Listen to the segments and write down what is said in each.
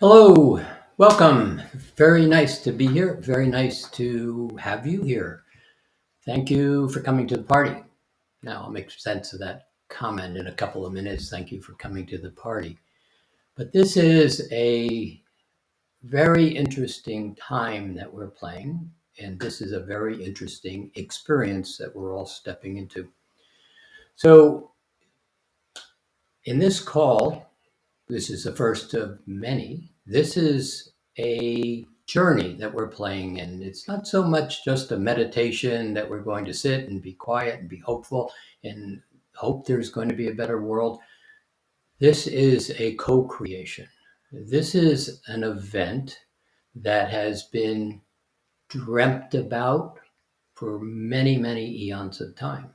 Hello, welcome. Very nice to be here. Very nice to have you here. Thank you for coming to the party. Now, I'll make sense of that comment in a couple of minutes. Thank you for coming to the party. But this is a very interesting time that we're playing, and this is a very interesting experience that we're all stepping into. So, in this call, this is the first of many. This is a journey that we're playing in. It's not so much just a meditation that we're going to sit and be quiet and be hopeful and hope there's going to be a better world. This is a co-creation. This is an event that has been dreamt about for many, many eons of time.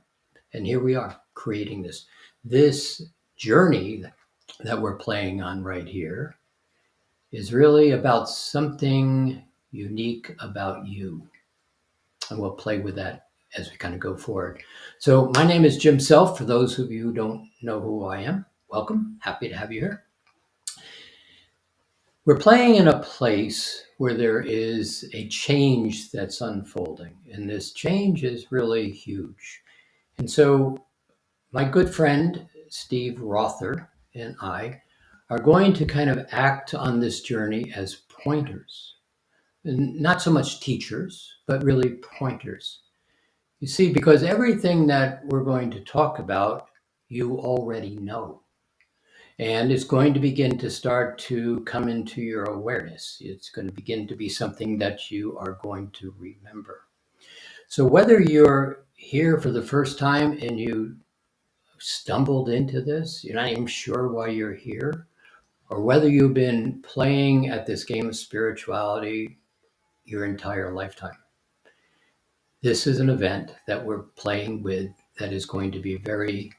And here we are creating this. This journey that we're playing on right here is really about something unique about you. And we'll play with that as we kind of go forward. So my name is Jim Self. For those of you who don't know who I am, welcome. Happy to have you here. We're playing in a place where there is a change that's unfolding. And this change is really huge. And so my good friend, Steve Rother, and I are going to kind of act on this journey as pointers. And not so much teachers, but really pointers. You see, because everything that we're going to talk about, you already know. And it's going to begin to start to come into your awareness. It's going to begin to be something that you are going to remember. So whether you're here for the first time and you stumbled into this, you're not even sure why you're here, or whether you've been playing at this game of spirituality your entire lifetime. This is an event that we're playing with that is going to be very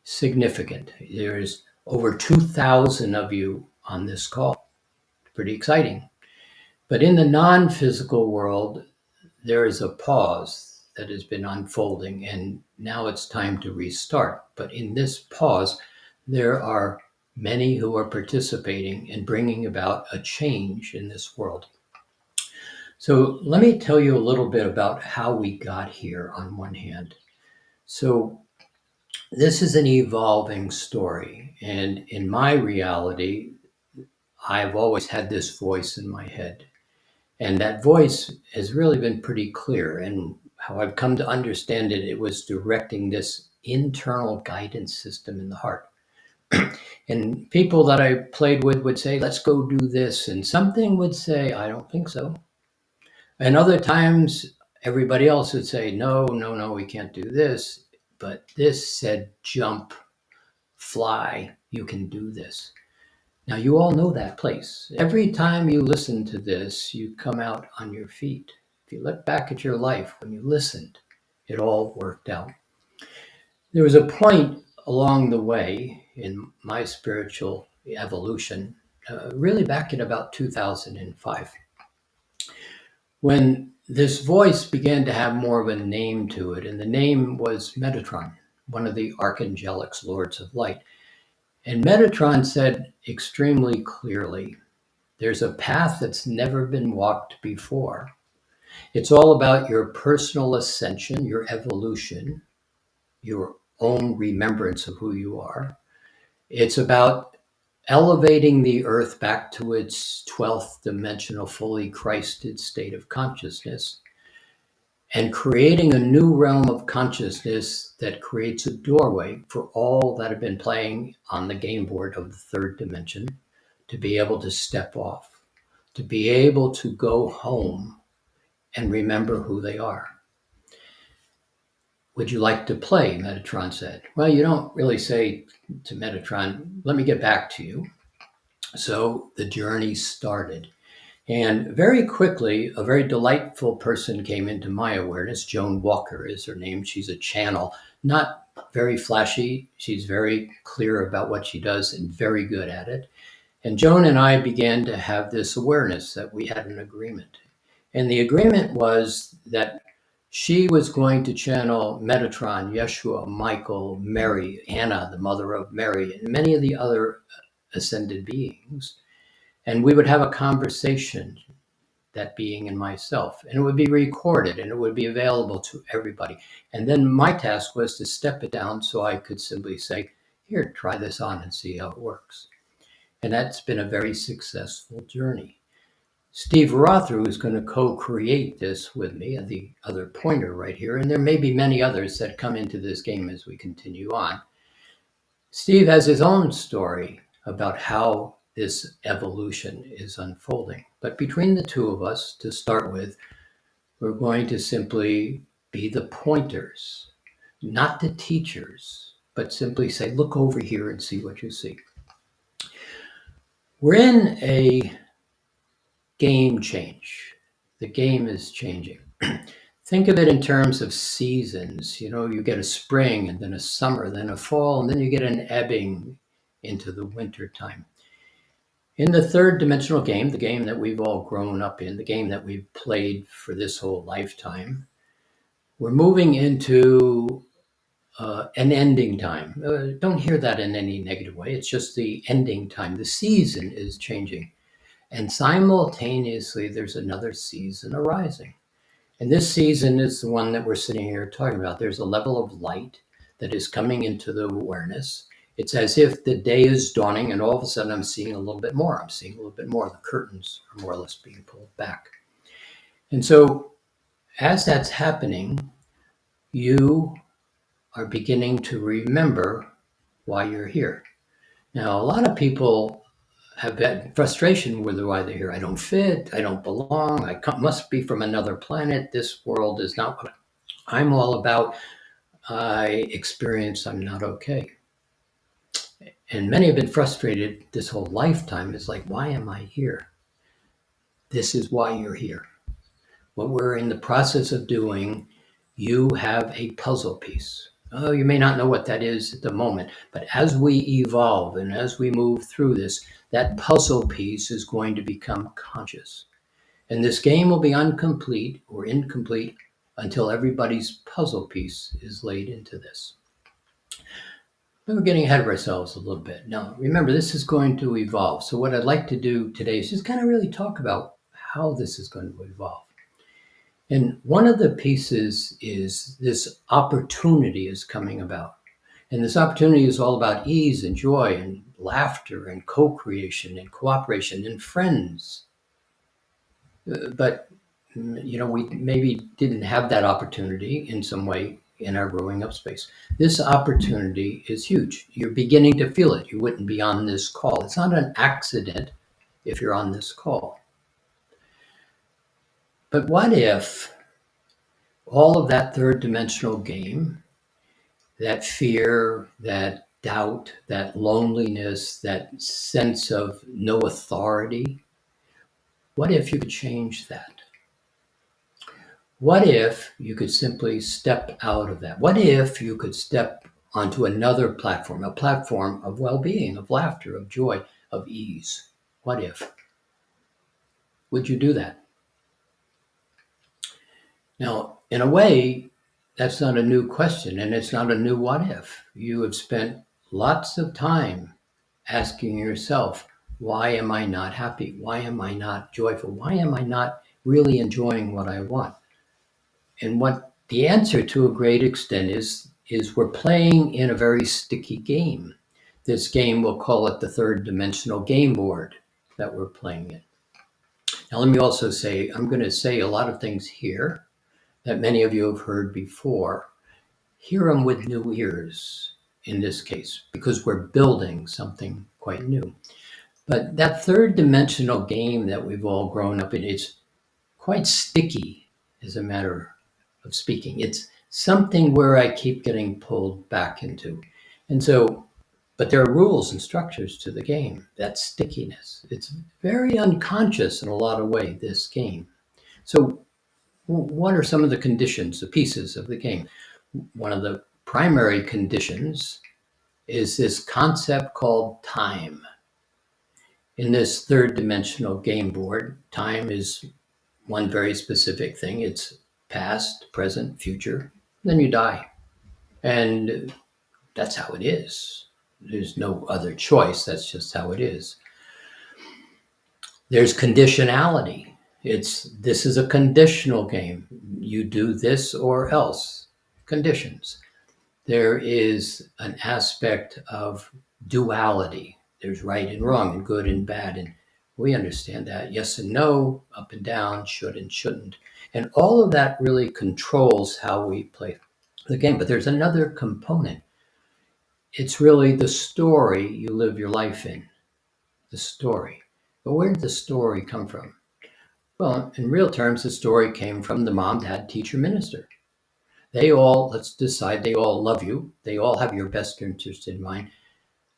significant. There's over 2,000 of you on this call. Pretty exciting. But in the non-physical world, there is a pause that has been unfolding, and now it's time to restart. But in this pause, there are many who are participating in bringing about a change in this world. So let me tell you a little bit about how we got here on one hand. So this is an evolving story. And in my reality, I've always had this voice in my head. And that voice has really been pretty clear. And how I've come to understand it, it was directing this internal guidance system in the heart. And people that I played with would say, let's go do this. And something would say, I don't think so. And other times, everybody else would say, no, no, no, we can't do this. But this said, jump, fly, you can do this. Now, you all know that place. Every time you listen to this, you come out on your feet. If you look back at your life, when you listened, it all worked out. There was a point along the way in my spiritual evolution, really back in about 2005. When this voice began to have more of a name to it, and the name was Metatron, one of the archangelics, lords of light. And Metatron said extremely clearly, there's a path that's never been walked before. It's all about your personal ascension, your evolution, your own remembrance of who you are. It's about elevating the earth back to its 12th dimensional, fully Christed state of consciousness, and creating a new realm of consciousness that creates a doorway for all that have been playing on the game board of the third dimension to be able to step off, to be able to go home and remember who they are. Would you like to play? Metatron said. Well, you don't really say to Metatron, let me get back to you. So the journey started. And very quickly, a very delightful person came into my awareness. Joan Walker is her name. She's a channel, not very flashy. She's very clear about what she does and very good at it. And Joan and I began to have this awareness that we had an agreement. And the agreement was that she was going to channel Metatron, Yeshua, Michael, Mary, Anna, the mother of Mary, and many of the other ascended beings. And we would have a conversation, that being and myself, and it would be recorded and it would be available to everybody. And then my task was to step it down so I could simply say, here, try this on and see how it works. And that's been a very successful journey. Steve Roth, who is going to co-create this with me, and the other pointer right here, and there may be many others that come into this game as we continue on. Steve has his own story about how this evolution is unfolding. But between the two of us, to start with, we're going to simply be the pointers, not the teachers, but simply say, look over here and see what you see. We're in a game change. The game is changing. Think of it in terms of seasons. You know, you get a spring and then a summer, then a fall, and then you get an ebbing into the winter time. In the third dimensional game, the game that we've all grown up in, the game that we've played for this whole lifetime, we're moving into an ending time. Don't hear that in any negative way. It's just the ending time. The season is changing. And simultaneously, there's another season arising. And this season is the one that we're sitting here talking about. There's a level of light that is coming into the awareness. It's as if the day is dawning, and all of a sudden I'm seeing a little bit more. I'm seeing a little bit more. The curtains are more or less being pulled back. And so as that's happening, you are beginning to remember why you're here. Now, a lot of people have had frustration with why they're here. I don't fit. I don't belong. Must be from another planet. This world is not what I'm all about. I experience I'm not okay. And many have been frustrated this whole lifetime. It's like, why am I here? This is why you're here. What we're in the process of doing, you have a puzzle piece. Oh, you may not know what that is at the moment, but as we evolve and as we move through this, that puzzle piece is going to become conscious. And this game will be incomplete until everybody's puzzle piece is laid into this. But we're getting ahead of ourselves a little bit. Now, remember, this is going to evolve. So what I'd like to do today is just kind of really talk about how this is going to evolve. And one of the pieces is this opportunity is coming about. And this opportunity is all about ease and joy and laughter and co-creation and cooperation and friends. But, you know, we maybe didn't have that opportunity in some way in our growing up space. This opportunity is huge. You're beginning to feel it. You wouldn't be on this call. It's not an accident if you're on this call. But what if all of that third dimensional game, that fear, that doubt, that loneliness, that sense of no authority, what if you could change that? What if you could simply step out of that? What if you could step onto another platform, a platform of well-being, of laughter, of joy, of ease? What if? Would you do that? Now, in a way, that's not a new question, and it's not a new what if. You have spent lots of time asking yourself, why am I not happy? Why am I not joyful? Why am I not really enjoying what I want? And what the answer to a great extent is we're playing in a very sticky game. This game, we'll call it the third dimensional game board that we're playing in. Now, let me also say, I'm going to say a lot of things here that many of you have heard before. Hear them with new ears in this case, because we're building something quite new. But that third dimensional game that we've all grown up in, it's quite sticky, as a matter of speaking. It's something where I keep getting pulled back into. And so, but there are rules and structures to the game, that stickiness. It's very unconscious in a lot of ways, this game. So what are some of the conditions, the pieces of the game? One of the primary conditions is this concept called time. In this third dimensional game board, time is one very specific thing. It's past, present, future, then you die. And that's how it is. There's no other choice. That's just how it is. There's conditionality. This is a conditional game. You do this or else. Conditions. There is an aspect of duality. There's right and wrong and good and bad. And we understand that. Yes and no, up and down, should and shouldn't. And all of that really controls how we play the game. But there's another component. It's really the story you live your life in. The story. But where did the story come from? Well, in real terms, the story came from the mom, dad, teacher, minister. They all, let's decide, they all love you. They all have your best interest in mind.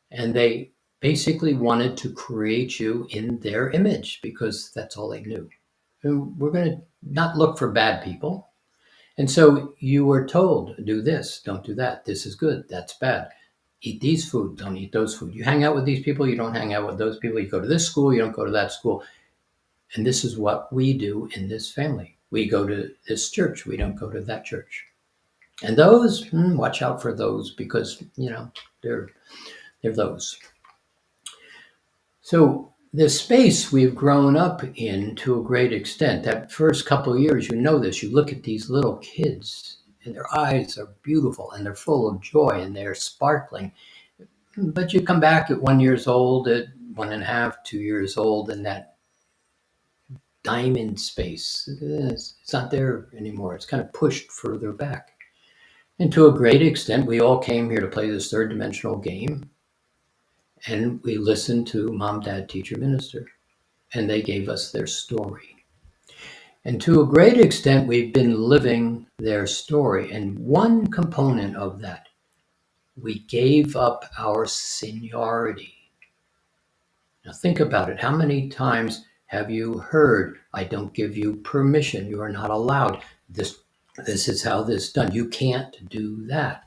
And they basically wanted to create you in their image because that's all they knew. And we're going to not look for bad people. And so you were told, do this, don't do that. This is good, that's bad. Eat these food, don't eat those food. You hang out with these people, you don't hang out with those people. You go to this school, you don't go to that school. And this is what we do in this family. We go to this church, we don't go to that church. And those, watch out for those because, they're those. So the space we've grown up in to a great extent, that first couple of years, this, you look at these little kids and their eyes are beautiful and they're full of joy and they're sparkling. But you come back at 1 year old, at 1.5, 2 years old, and that diamond space, it's not there anymore. It's kind of pushed further back. And to a great extent, we all came here to play this third dimensional game. And we listened to mom, dad, teacher, minister. And they gave us their story. And to a great extent, we've been living their story. And one component of that, we gave up our seniority. Now think about it. How many times have you heard, I don't give you permission. You are not allowed. This is how this is done. You can't do that.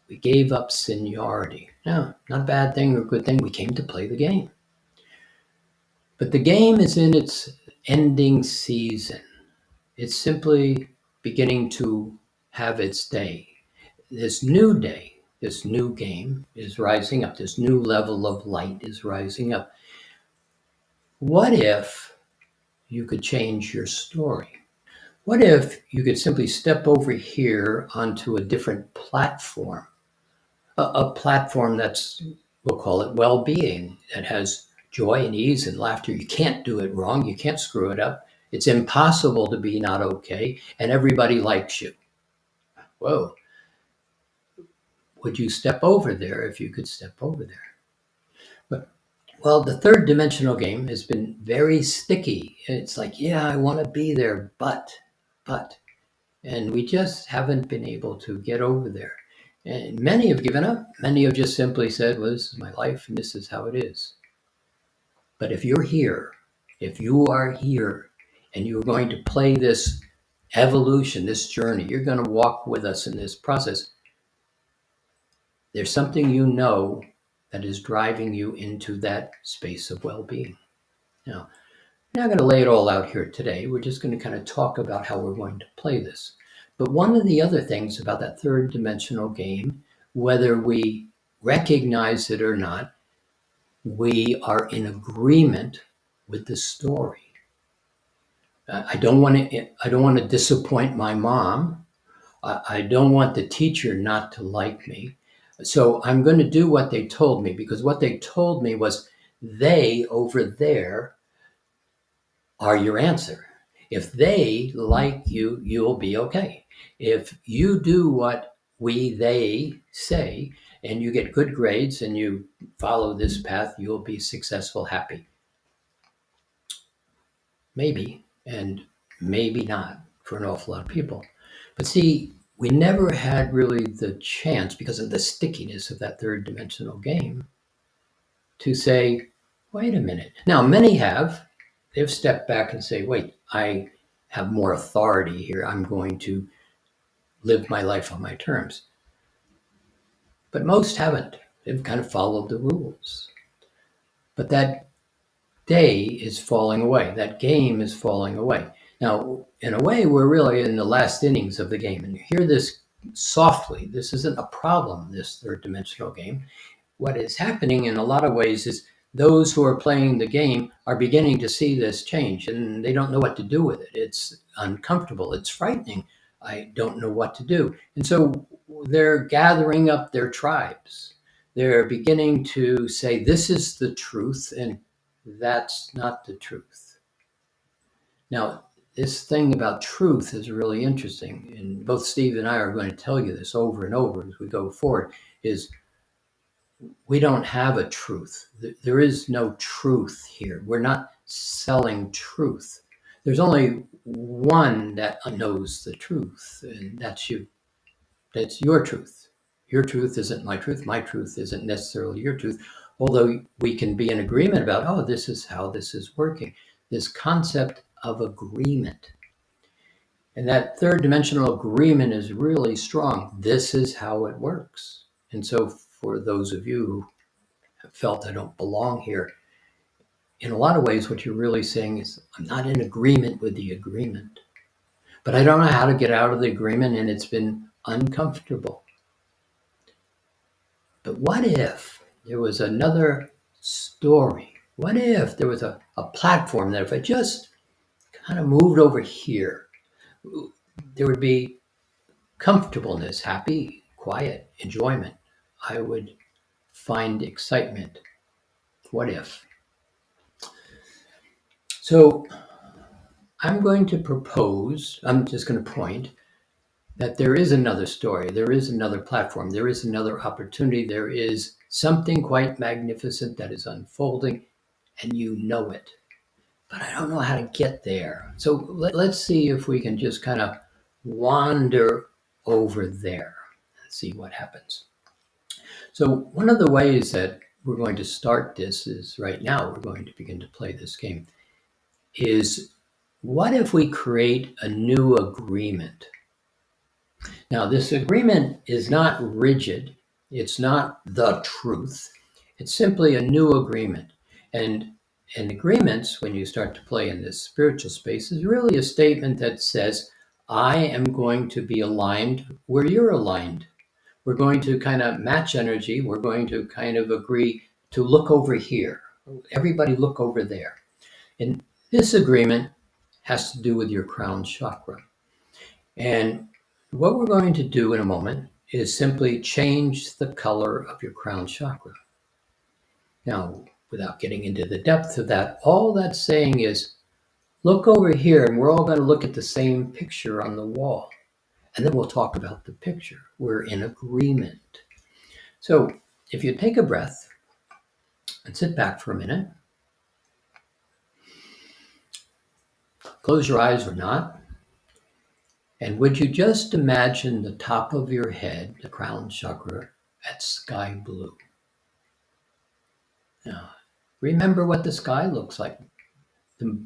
We gave up seniority. Now, not a bad thing or a good thing. We came to play the game. But the game is in its ending season. It's simply beginning to have its day. This new day, this new game is rising up. This new level of light is rising up. What if you could change your story? What if you could simply step over here onto a different platform? A platform that's, we'll call it well-being, that has joy and ease and laughter. You can't do it wrong. You can't screw it up. It's impossible to be not okay, and everybody likes you. Whoa. Would you step over there if you could step over there? Well, the third dimensional game has been very sticky. It's like, yeah, I want to be there, but. And we just haven't been able to get over there. And many have given up. Many have just simply said, well, this is my life and this is how it is. But if you're here, if you are here and you're going to play this evolution, this journey, you're going to walk with us in this process, there's something that is driving you into that space of well-being. Now, I'm not going to lay it all out here today. We're just going to kind of talk about how we're going to play this. But one of the other things about that third dimensional game, whether we recognize it or not, we are in agreement with the story. I don't want to disappoint my mom. I don't want the teacher not to like me. So I'm going to do what they told me, because what they told me was they over there are your answer. If they like you, you'll be okay. If you do what they say and you get good grades and you follow this path, you'll be successful, happy. Maybe, and maybe not for an awful lot of people. But see, we never had really the chance, because of the stickiness of that third dimensional game, to say, wait a minute. Now, many have. They've stepped back and say, wait, I have more authority here. I'm going to live my life on my terms. But most haven't. They've kind of followed the rules. But that day is falling away. That game is falling away. Now, in a way, we're really in the last innings of the game. And you hear this softly. This isn't a problem, this third dimensional game. What is happening in a lot of ways is those who are playing the game are beginning to see this change and they don't know what to do with it. It's uncomfortable. It's frightening. I don't know what to do. And so they're gathering up their tribes. They're beginning to say, this is the truth, and that's not the truth. Now, this thing about truth is really interesting. And both Steve and I are going to tell you this over and over as we go forward, is we don't have a truth. There is no truth here. We're not selling truth. There's only one that knows the truth, and that's you. That's your truth. Your truth isn't my truth. My truth isn't necessarily your truth, although we can be in agreement about, oh, this is how this is working. This concept of agreement. And that third dimensional agreement is really strong. This is how it works. And so for those of you who felt I don't belong here. In a lot of ways, what you're really saying is, I'm not in agreement with the agreement, but I don't know how to get out of the agreement, and it's been uncomfortable. But what if there was another story? What if there was a platform that if I just kind of moved over here, there would be comfortableness, happy, quiet, enjoyment. I would find excitement. What if? So I'm going to propose, I'm just going to point that there is another story, there is another platform, there is another opportunity, there is something quite magnificent that is unfolding, and you know it. But I don't know how to get there. So let's see if we can just kind of wander over there and see what happens. So one of the ways that we're going to start this is right now, we're going to begin to play this game, is what if we create a new agreement? Now, this agreement is not rigid. It's not the truth. It's simply a new agreement. And agreements, when you start to play in this spiritual space, is really a statement that says, I am going to be aligned where you're aligned. We're going to kind of match energy. We're going to kind of agree to look over here. Everybody look over there. And this agreement has to do with your crown chakra. And what we're going to do in a moment is simply change the color of your crown chakra. Now, without getting into the depth of that, all that's saying is look over here and we're all going to look at the same picture on the wall. And then we'll talk about the picture. We're in agreement. So if you take a breath and sit back for a minute, close your eyes or not, and would you just imagine the top of your head, the crown chakra, at sky blue? Now, remember what the sky looks like. The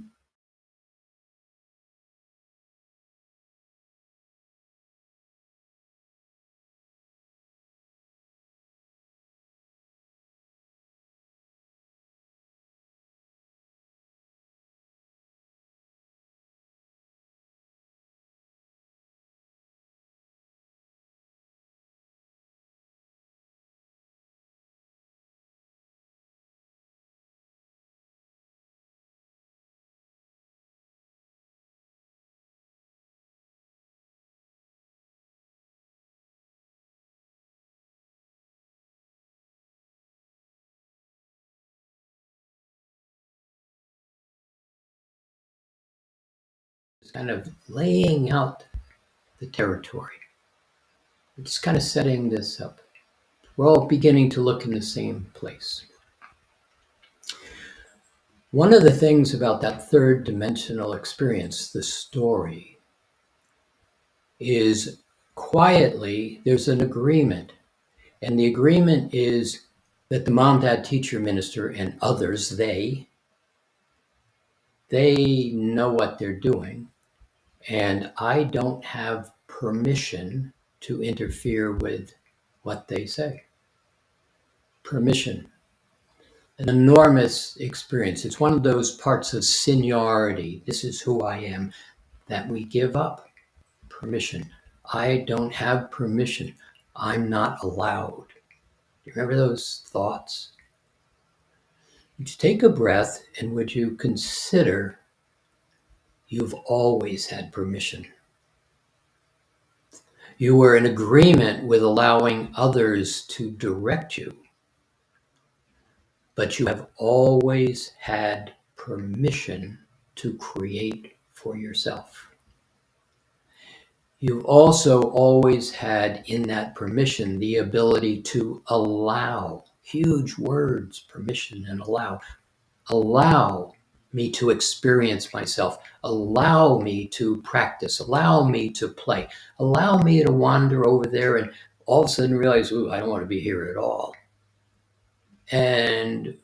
kind of laying out the territory. It's kind of setting this up. We're all beginning to look in the same place. One of the things about that third dimensional experience, the story, is quietly there's an agreement. And the agreement is that the mom, dad, teacher, minister, and others, they know what they're doing. And I don't have permission to interfere with what they say. Permission. An enormous experience. It's one of those parts of seniority. This is who I am that we give up. Permission. I don't have permission. I'm not allowed. Do you remember those thoughts? Would you take a breath and would you consider you've always had permission? You were in agreement with allowing others to direct you, but you have always had permission to create for yourself. You've also always had in that permission the ability to allow, huge words, permission and allow me to experience myself, allow me to practice, allow me to play, allow me to wander over there and all of a sudden realize, ooh, I don't want to be here at all. And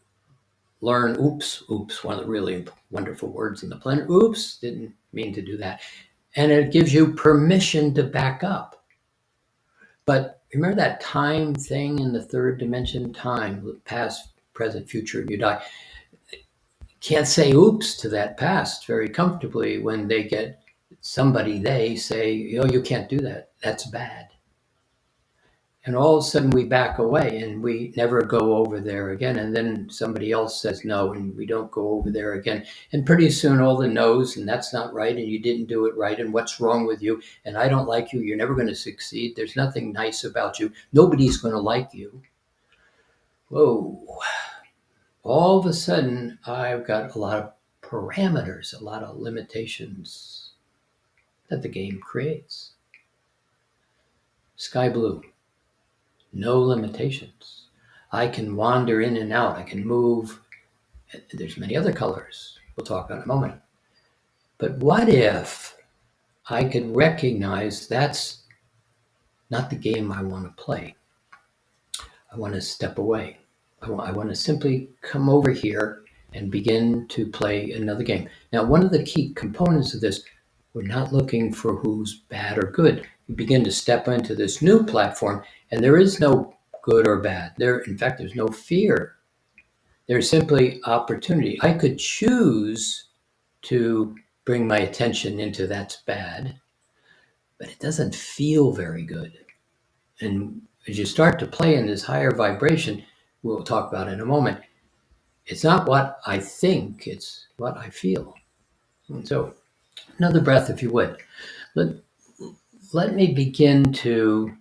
learn, oops, one of the really wonderful words in the planet, oops, didn't mean to do that. And it gives you permission to back up. But remember that time thing in the third dimension, time, past, present, future, and you die. Can't say oops to that past very comfortably when they get somebody, they say, oh, you can't do that. That's bad. And all of a sudden we back away and we never go over there again. And then somebody else says no, and we don't go over there again. And pretty soon all the no's, and that's not right, and you didn't do it right, and what's wrong with you, and I don't like you, you're never going to succeed, there's nothing nice about you, nobody's going to like you. Whoa. All of a sudden I've got a lot of parameters, a lot of limitations that the game creates. Sky blue. No limitations. I can wander in and out. I can move. There's many other colors we'll talk about in a moment. But what if I could recognize that's not the game I want to play? I want to step away. I want to simply come over here and begin to play another game. Now, one of the key components of this, we're not looking for who's bad or good. You begin to step into this new platform, and there is no good or bad. In fact, there's no fear. There's simply opportunity. I could choose to bring my attention into that's bad, but it doesn't feel very good. And as you start to play in this higher vibration, we'll talk about in a moment, it's not what I think, it's what I feel. And so another breath, if you would. Let me begin to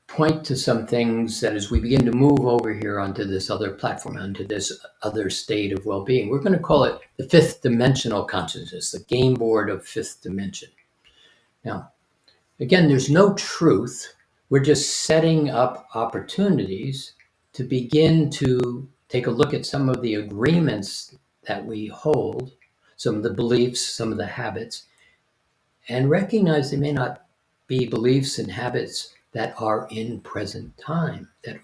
point to some things that as we begin to move over here onto this other platform, onto this other state of well-being, we're going to call it the fifth dimensional consciousness, the game board of fifth dimension. Now, again, there's no truth. We're just setting up opportunities to begin to take a look at some of the agreements that we hold, some of the beliefs, some of the habits, and recognize they may not be beliefs and habits that are in present time, that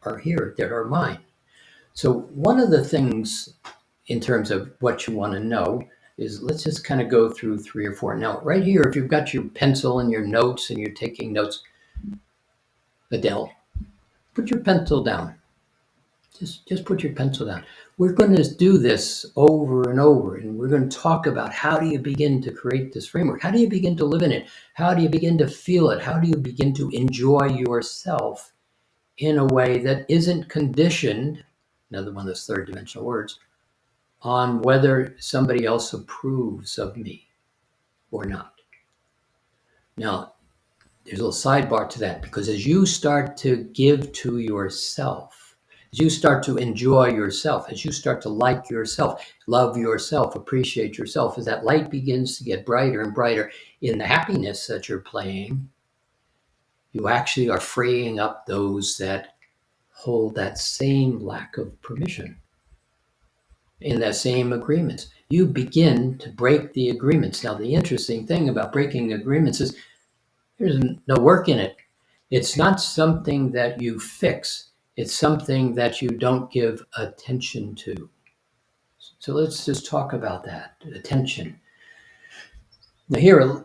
are here, that are mine. So one of the things in terms of what you want to know is, let's just kind of go through 3 or 4. Now, right here, if you've got your pencil and your notes and you're taking notes, Adele, put your pencil down. Just put your pencil down. We're going to do this over and over, and we're going to talk about how do you begin to create this framework? How do you begin to live in it? How do you begin to feel it? How do you begin to enjoy yourself in a way that isn't conditioned, another one of those third dimensional words, on whether somebody else approves of me or not? Now, there's a little sidebar to that, because as you start to give to yourself, as you start to enjoy yourself, as you start to like yourself, love yourself, appreciate yourself, as that light begins to get brighter and brighter in the happiness that you're playing, you actually are freeing up those that hold that same lack of permission in that same agreements. You begin to break the agreements. Now, the interesting thing about breaking agreements is there's no work in it. It's not something that you fix. It's something that you don't give attention to. So let's just talk about that, attention. Now here, a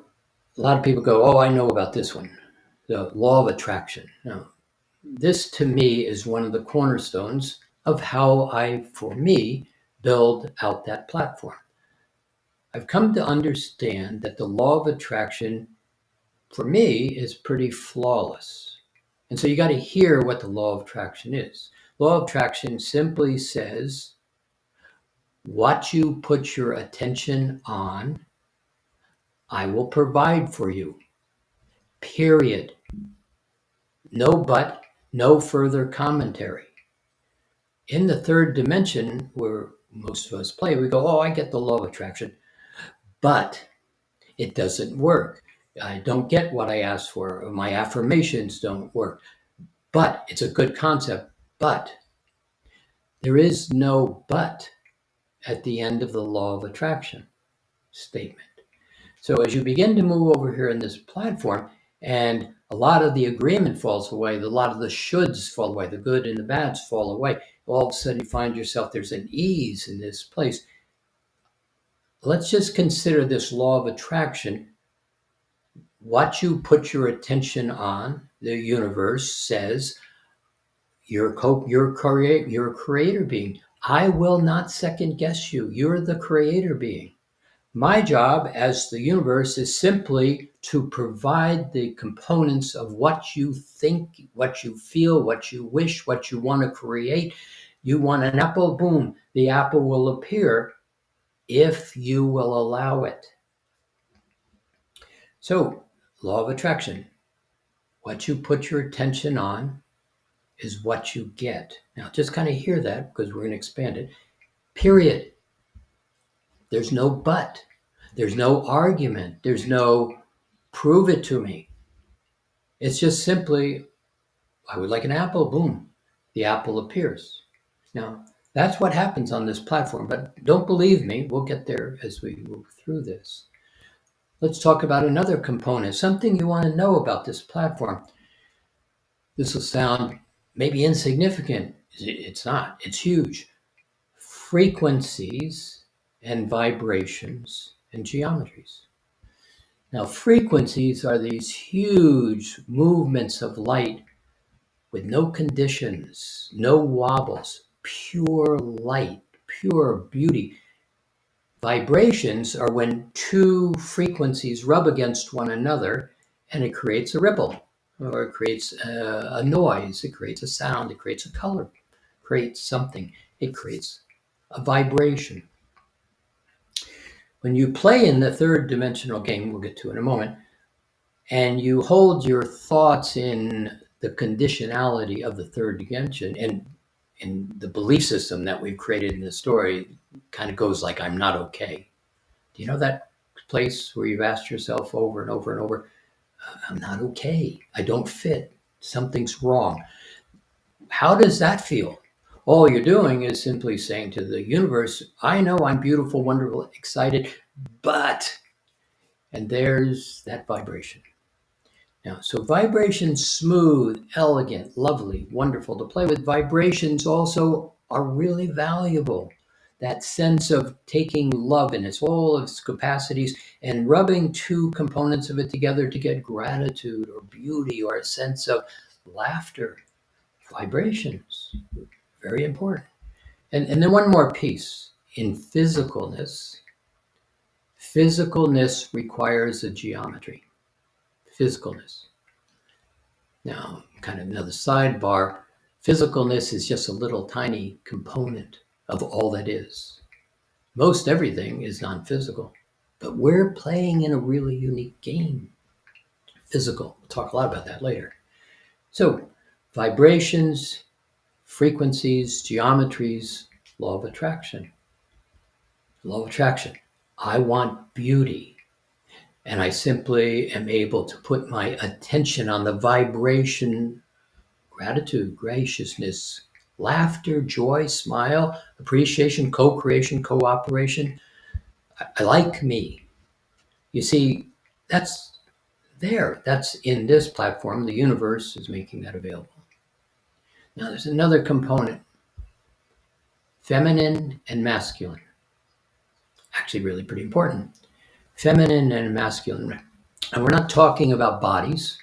lot of people go, oh, I know about this one, the law of attraction. Now, this to me is one of the cornerstones of how for me, build out that platform. I've come to understand that the law of attraction, for me, is pretty flawless. And so you got to hear what the law of attraction is. Law of attraction simply says what you put your attention on, I will provide for you. Period. No but, no further commentary. In the third dimension, where most of us play, we go, oh, I get the law of attraction, but it doesn't work. I don't get what I asked for. Or my affirmations don't work. But it's a good concept. But there is no but at the end of the law of attraction statement. So as you begin to move over here in this platform, and a lot of the agreement falls away, a lot of the shoulds fall away, the good and the bads fall away. All of a sudden you find yourself, there's an ease in this place. Let's just consider this law of attraction. What you put your attention on, the universe says, you're a creator being. I will not second guess you. You're the creator being. My job as the universe is simply to provide the components of what you think, what you feel, what you wish, what you want to create. You want an apple, boom, the apple will appear if you will allow it. So, law of attraction. What you put your attention on is what you get. Now, just kind of hear that because we're going to expand it. Period. There's no but. There's no argument. There's no prove it to me. It's just simply, I would like an apple, boom, the apple appears. Now, that's what happens on this platform, but don't believe me, we'll get there as we move through this. Let's talk about another component, something you want to know about this platform. This will sound maybe insignificant. It's not, it's huge. Frequencies and vibrations and geometries. Now, frequencies are these huge movements of light with no conditions, no wobbles, pure light, pure beauty. Vibrations are when two frequencies rub against one another and it creates a ripple, or it creates a noise, it creates a sound, it creates a color, it creates something, it creates a vibration. When you play in the third dimensional game, we'll get to in a moment, and you hold your thoughts in the conditionality of the third dimension, and in the belief system that we've created in the story kind of goes like, I'm not okay. Do you know that place where you've asked yourself over and over and over, I'm not okay. I don't fit. Something's wrong. How does that feel? All you're doing is simply saying to the universe, I know I'm beautiful, wonderful, excited, but, and there's that vibration. Now, so vibrations, smooth, elegant, lovely, wonderful to play with. Vibrations also are really valuable. That sense of taking love in all of its capacities and rubbing two components of it together to get gratitude or beauty or a sense of laughter. Vibrations, very important. And then one more piece. In physicalness requires a geometry. Physicalness. Now, kind of another sidebar, physicalness is just a little tiny component of all that is. Most everything is non-physical, but we're playing in a really unique game. Physical. We'll talk a lot about that later. So, vibrations, frequencies, geometries, law of attraction. Law of attraction. I want beauty. And I simply am able to put my attention on the vibration, gratitude, graciousness, laughter, joy, smile, appreciation, co-creation, cooperation. I like me. You see, that's there. That's in this platform. The universe is making that available. Now, there's another component, feminine and masculine. Actually, really pretty important. Feminine and masculine. And we're not talking about bodies.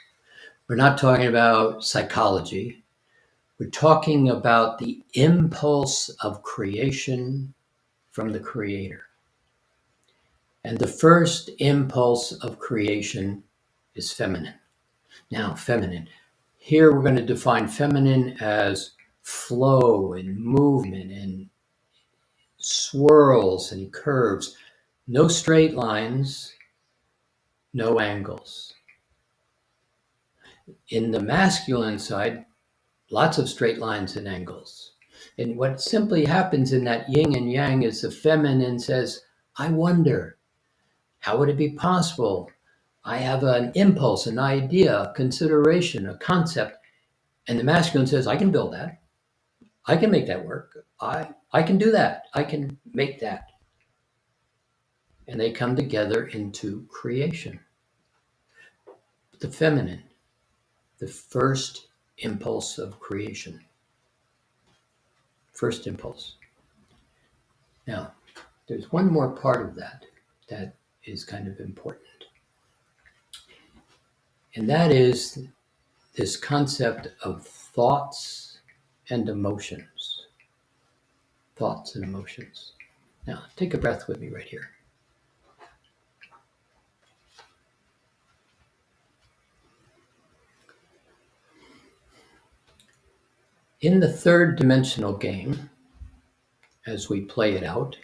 We're not talking about psychology. We're talking about the impulse of creation from the creator. And the first impulse of creation is feminine. Now, feminine. Here we're going to define feminine as flow and movement and swirls and curves. No straight lines, no angles. In the masculine side, lots of straight lines and angles. And what simply happens in that yin and yang is the feminine says, I wonder, how would it be possible? I have an impulse, an idea, a consideration, a concept. And the masculine says, I can build that. I can make that work. I can do that. I can make that. And they come together into creation. The feminine, the first impulse of creation. First impulse. Now, there's one more part of that is kind of important. And that is this concept of thoughts and emotions. Thoughts and emotions. Now, take a breath with me right here. In the third dimensional game, as we play it out,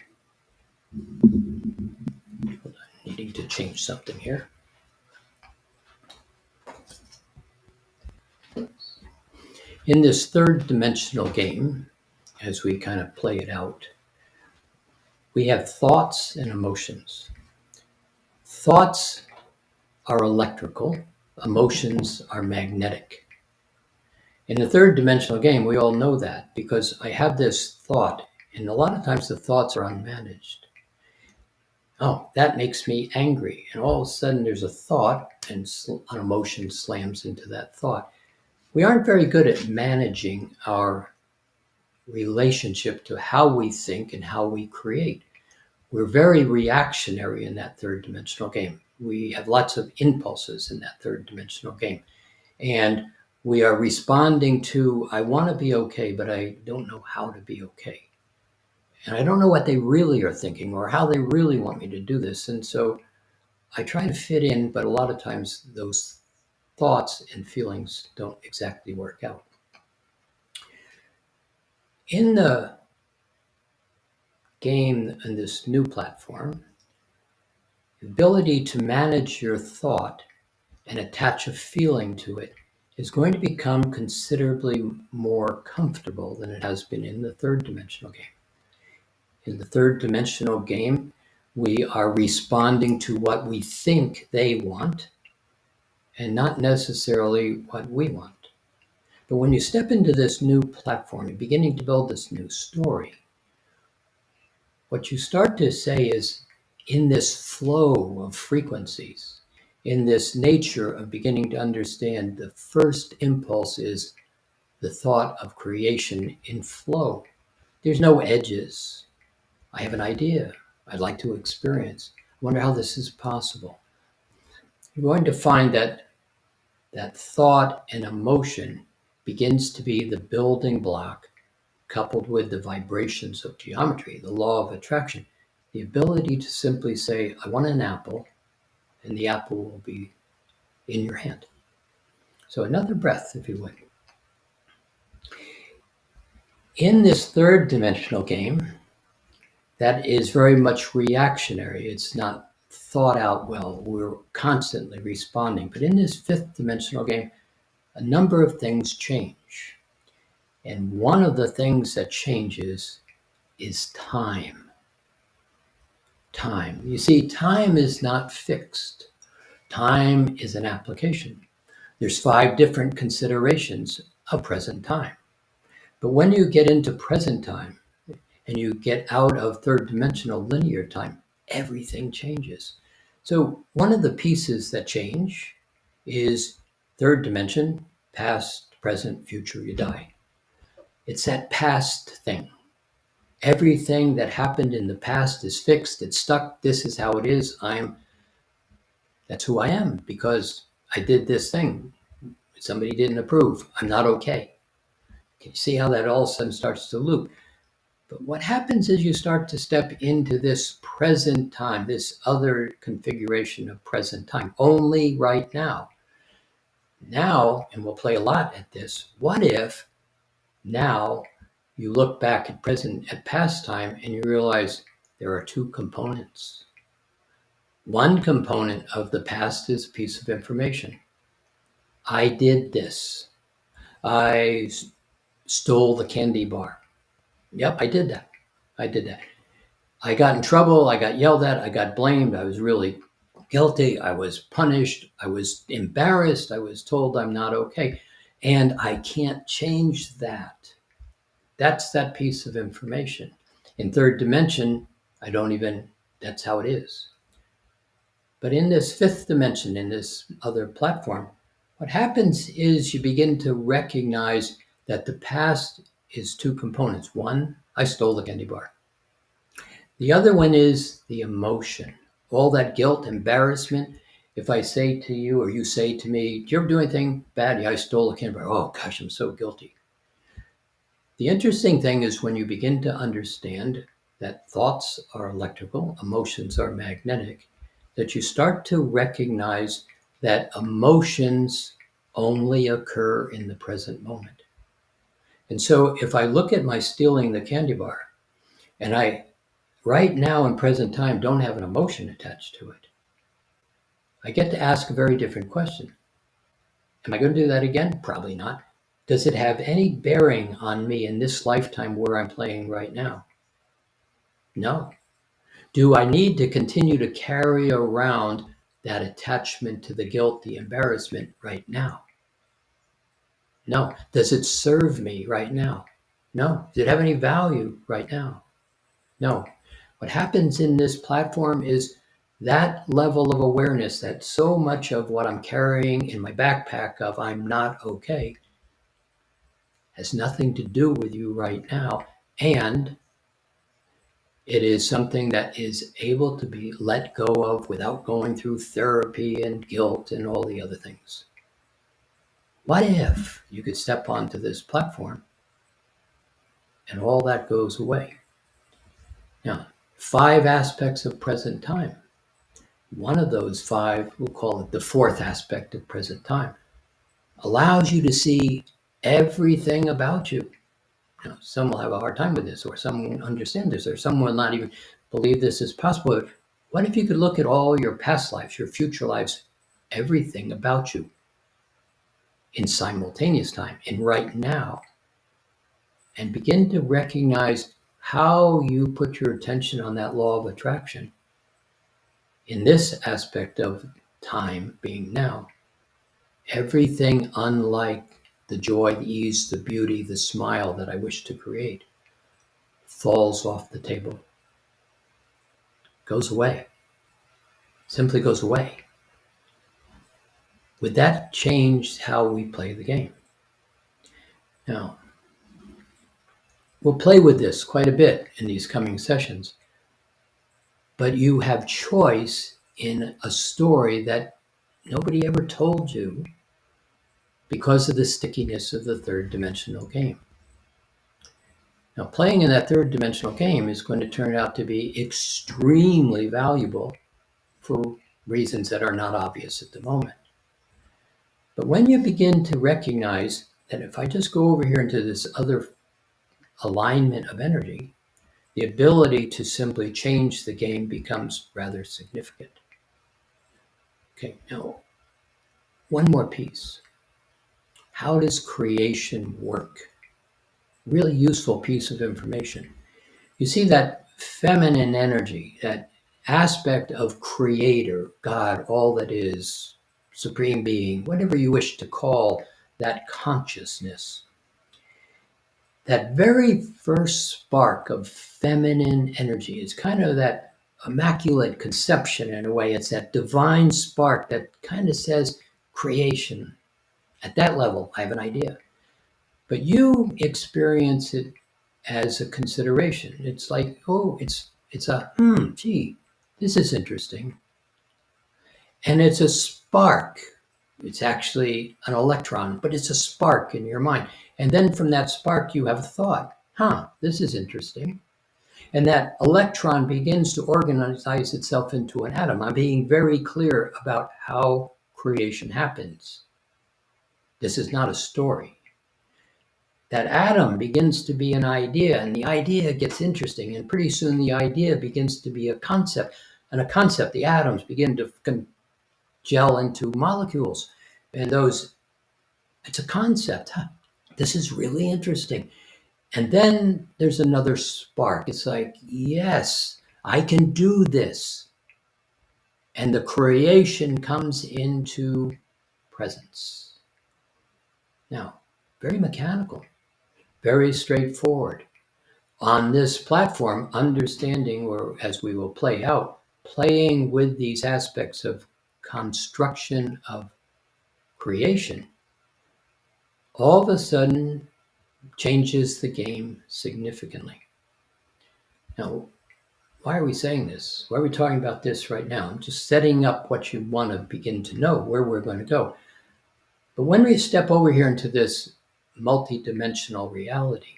needing to change something here. In this third dimensional game, as we kind of play it out, we have thoughts and emotions. Thoughts are electrical, emotions are magnetic. In the third dimensional game, we all know that because I have this thought, and a lot of times the thoughts are unmanaged. Oh, that makes me angry. And all of a sudden there's a thought and an emotion slams into that thought. We aren't very good at managing our relationship to how we think and how we create. We're very reactionary in that third dimensional game. We have lots of impulses in that third dimensional game. And we are responding to, I want to be okay, but I don't know how to be okay. And I don't know what they really are thinking or how they really want me to do this. And so I try to fit in, but a lot of times those thoughts and feelings don't exactly work out. In the game and this new platform, the ability to manage your thought and attach a feeling to it is going to become considerably more comfortable than it has been in the third dimensional game. In the third dimensional game, we are responding to what we think they want and not necessarily what we want. But when you step into this new platform, you're beginning to build this new story, what you start to say is, in this flow of frequencies, in this nature of beginning to understand, the first impulse is the thought of creation in flow. There's no edges. I have an idea I'd like to experience. I wonder how this is possible. You're going to find that thought and emotion begins to be the building block, coupled with the vibrations of geometry, the law of attraction, the ability to simply say, I want an apple, and the apple will be in your hand. So another breath, if you would. In this third dimensional game, that is very much reactionary. It's not thought out well. We're constantly responding. But in this fifth dimensional game, a number of things change. And one of the things that changes is time. Time. You see, time is not fixed. Time is an application. There's 5 different considerations of present time. But when you get into present time and you get out of third dimensional linear time, everything changes. So one of the pieces that change is third dimension, past, present, future, you die. It's that past thing. Everything that happened in the past is fixed, it's stuck, this is how it is, that's who I am because I did this thing. Somebody didn't approve, I'm not okay. Can you see how that all of a sudden starts to loop? But what happens is you start to step into this present time, this other configuration of present time, only right now. Now, and we'll play a lot at this, what if Now you look back at past time and you realize there are two components. One component of the past is a piece of information. I did this. I stole the candy bar. Yep, I did that. I did that. I got in trouble. I got yelled at. I got blamed. I was really guilty. I was punished. I was embarrassed. I was told I'm not okay. And I can't change that. That's that piece of information. In third dimension, that's how it is. But in this fifth dimension, in this other platform, what happens is you begin to recognize that the past is two components. One, I stole the candy bar. The other one is the emotion, all that guilt, embarrassment. If I say to you or you say to me, "Do you ever do anything bad?" "Yeah, I stole a candy bar." "Oh gosh, I'm so guilty." The interesting thing is when you begin to understand that thoughts are electrical, emotions are magnetic, that you start to recognize that emotions only occur in the present moment. And so if I look at my stealing the candy bar and I right now in present time don't have an emotion attached to it, I get to ask a very different question. Am I going to do that again? Probably not. Does it have any bearing on me in this lifetime where I'm playing right now? No. Do I need to continue to carry around that attachment to the guilt, the embarrassment right now? No. Does it serve me right now? No. Does it have any value right now? No. What happens in this platform is that level of awareness that so much of what I'm carrying in my backpack of I'm not okay has nothing to do with you right now. And it is something that is able to be let go of without going through therapy and guilt and all the other things. What if you could step onto this platform and all that goes away? Now, 5 aspects of present time. One of those 5, we'll call it the 4th aspect of present time, allows you to see everything about you. Now, some will have a hard time with this, or some won't understand this, or some will not even believe this is possible. But what if you could look at all your past lives, your future lives, everything about you in simultaneous time, in right now, and begin to recognize how you put your attention on that law of attraction in this aspect of time being now? Everything unlike the joy, the ease, the beauty, the smile that I wish to create falls off the table, goes away, simply goes away. Would that change how we play the game? Now, we'll play with this quite a bit in these coming sessions, but you have choice in a story that nobody ever told you because of the stickiness of the third dimensional game. Now, playing in that third dimensional game is going to turn out to be extremely valuable for reasons that are not obvious at the moment. But when you begin to recognize that if I just go over here into this other alignment of energy, the ability to simply change the game becomes rather significant. Okay, now, one more piece. How does creation work? Really useful piece of information. You see that feminine energy, that aspect of creator, God, all that is, supreme being, whatever you wish to call that consciousness. That very first spark of feminine energy is kind of that immaculate conception in a way. It's that divine spark that kind of says creation. At that level, I have an idea. But you experience it as a consideration. It's like, oh, it's a, gee, this is interesting. And it's a spark. It's actually an electron, but it's a spark in your mind. And then from that spark, you have a thought, this is interesting. And that electron begins to organize itself into an atom. I'm being very clear about how creation happens. This is not a story. that atom begins to be an idea, and the idea gets interesting, and pretty soon the idea begins to be a concept, and a concept, the atoms begin to gel into molecules, and those, it's a concept. Huh? This is really interesting. And then there's another spark. It's like, yes, I can do this. And the creation comes into presence. Now, very mechanical, very straightforward. On this platform, understanding, or as we will play out, playing with these aspects of construction of creation, all of a sudden changes the game significantly. Now, why are we saying this? Why are we talking about this right now? I'm just setting up what you want to begin to know, where we're going to go. But when we step over here into this multidimensional reality,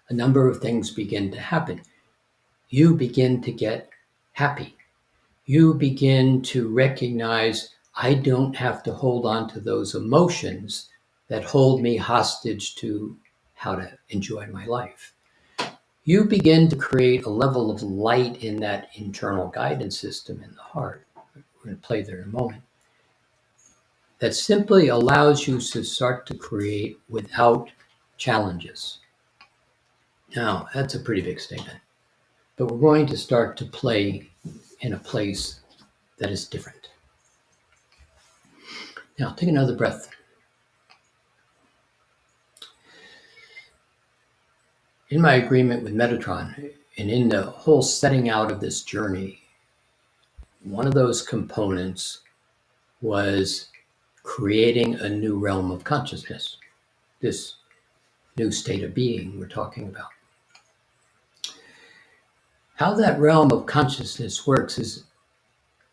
a number of things begin to happen. You begin to get happy. You begin to recognize, I don't have to hold on to those emotions that hold me hostage to how to enjoy my life. You begin to create a level of light in that internal guidance system in the heart. We're going to play there in a moment. That simply allows you to start to create without challenges. Now, that's a pretty big statement, but we're going to start to play in a place that is different. Now, take another breath. In my agreement with Metatron, and in the whole setting out of this journey, one of those components was creating a new realm of consciousness, this new state of being we're talking about. How that realm of consciousness works is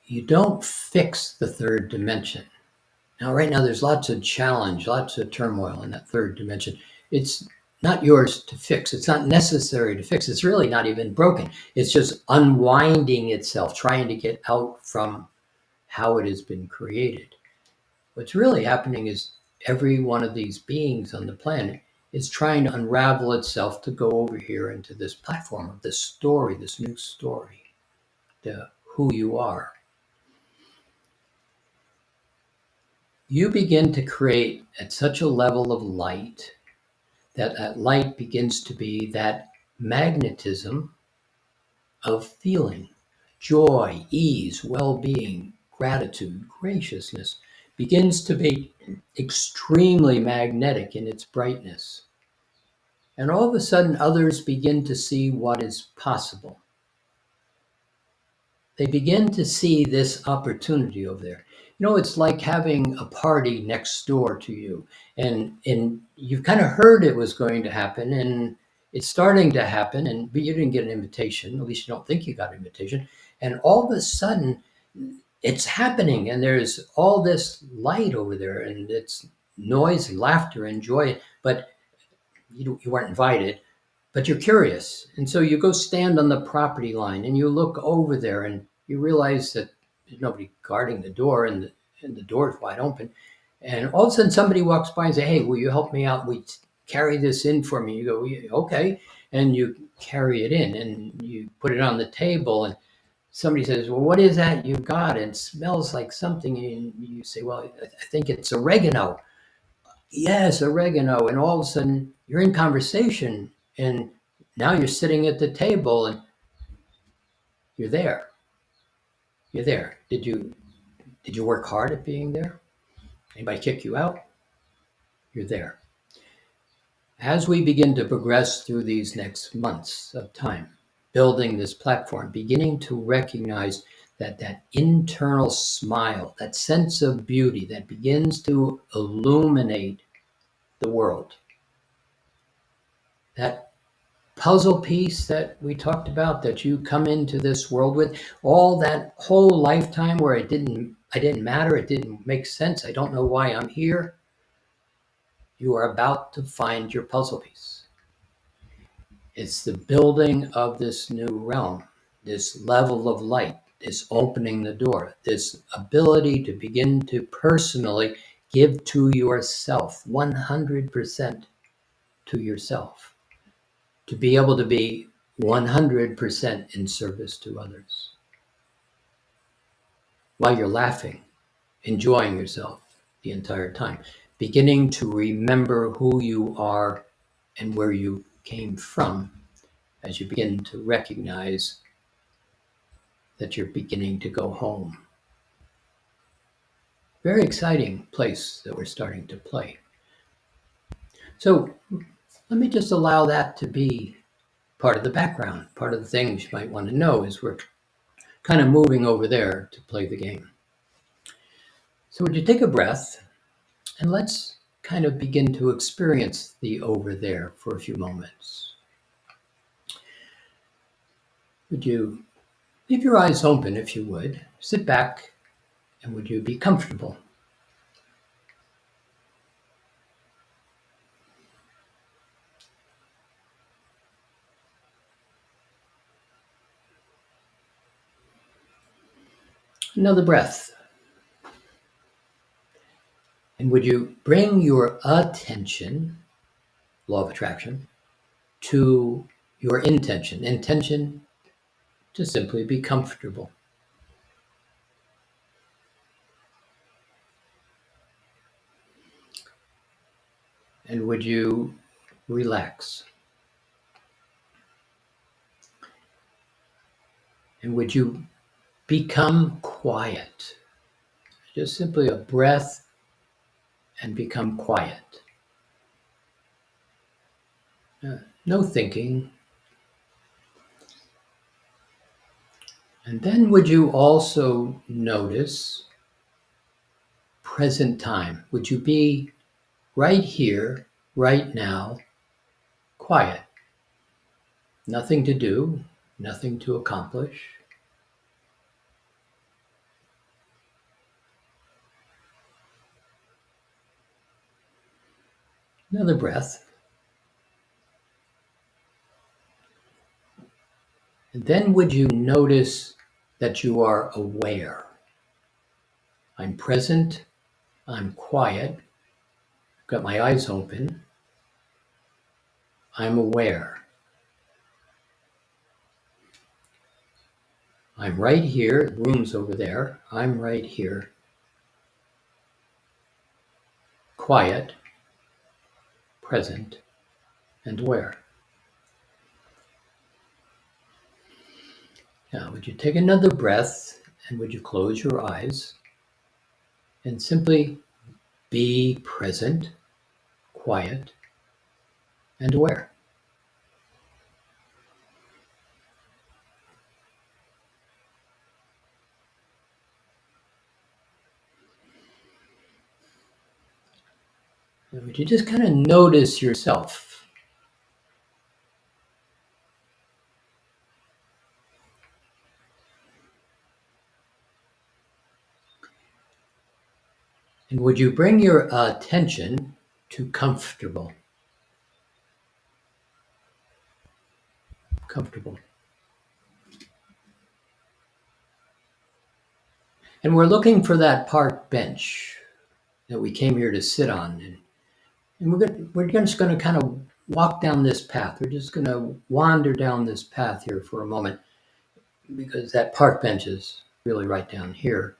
you don't fix the third dimension. Now, right now, there's lots of challenge, lots of turmoil in that third dimension. It's not yours to fix. It's not necessary to fix. It's really not even broken. It's just unwinding itself, trying to get out from how it has been created. What's really happening is every one of these beings on the planet is trying to unravel itself to go over here into this platform of this story, this new story, the who you are. You begin to create at such a level of light that light begins to be that magnetism of feeling, joy, ease, well-being, gratitude, graciousness, begins to be extremely magnetic in its brightness. And all of a sudden, others begin to see what is possible. They begin to see this opportunity over there. You know, it's like having a party next door to you, and you've kind of heard it was going to happen, and it's starting to happen, but you didn't get an invitation. At least you don't think you got an invitation. And all of a sudden, it's happening, and there's all this light over there, and it's noise and laughter and joy, but you weren't invited, but you're curious. And so you go stand on the property line and you look over there and you realize that there's nobody guarding the door, and the door is wide open. And all of a sudden somebody walks by and say, hey, will you help me out? We carry this in for me. You go, yeah, okay. And you carry it in and you put it on the table, and somebody says, well, what is that you got? And it smells like something. And you say, well, I think it's oregano. Yes, oregano. And all of a sudden you're in conversation, and now you're sitting at the table and you're there. You're there. Did you work hard at being there? Anybody kick you out? You're there. As we begin to progress through these next months of time, building this platform, beginning to recognize that internal smile, that sense of beauty that begins to illuminate the world, that puzzle piece that we talked about that you come into this world with, all that whole lifetime where I didn't matter, it didn't make sense, I don't know why I'm here. You are about to find your puzzle piece. It's the building of this new realm, this level of light, this opening the door, this ability to begin to personally give to yourself 100%. to yourself, to be able to be 100% in service to others while you're laughing, enjoying yourself the entire time, beginning to remember who you are and where you came from as you begin to recognize that you're beginning to go home. Very exciting place that we're starting to play. So let me just allow that to be part of the background, part of the things you might want to know as we're kind of moving over there to play the game. So would you take a breath and let's kind of begin to experience the over there for a few moments. Would you leave your eyes open if you would, sit back, and would you be comfortable? Another breath. And would you bring your attention, law of attraction, to your intention? Intention to simply be comfortable. And would you relax? And would you become quiet? Just simply a breath and become quiet. No thinking. And then would you also notice present time? Would you be right here, right now, quiet? Nothing to do, nothing to accomplish. Another breath. And then would you notice that you are aware? I'm present, I'm quiet, got my eyes open, I'm aware. I'm right here, the room's over there, I'm right here, quiet, present, and aware. Now, would you take another breath and would you close your eyes and simply be present, quiet, and aware? And would you just kind of notice yourself? And would you bring your attention to comfortable? Comfortable. And we're looking for that park bench that we came here to sit on. And we're just going to kind of walk down this path. We're just going to wander down this path here for a moment because that park bench is really right down here.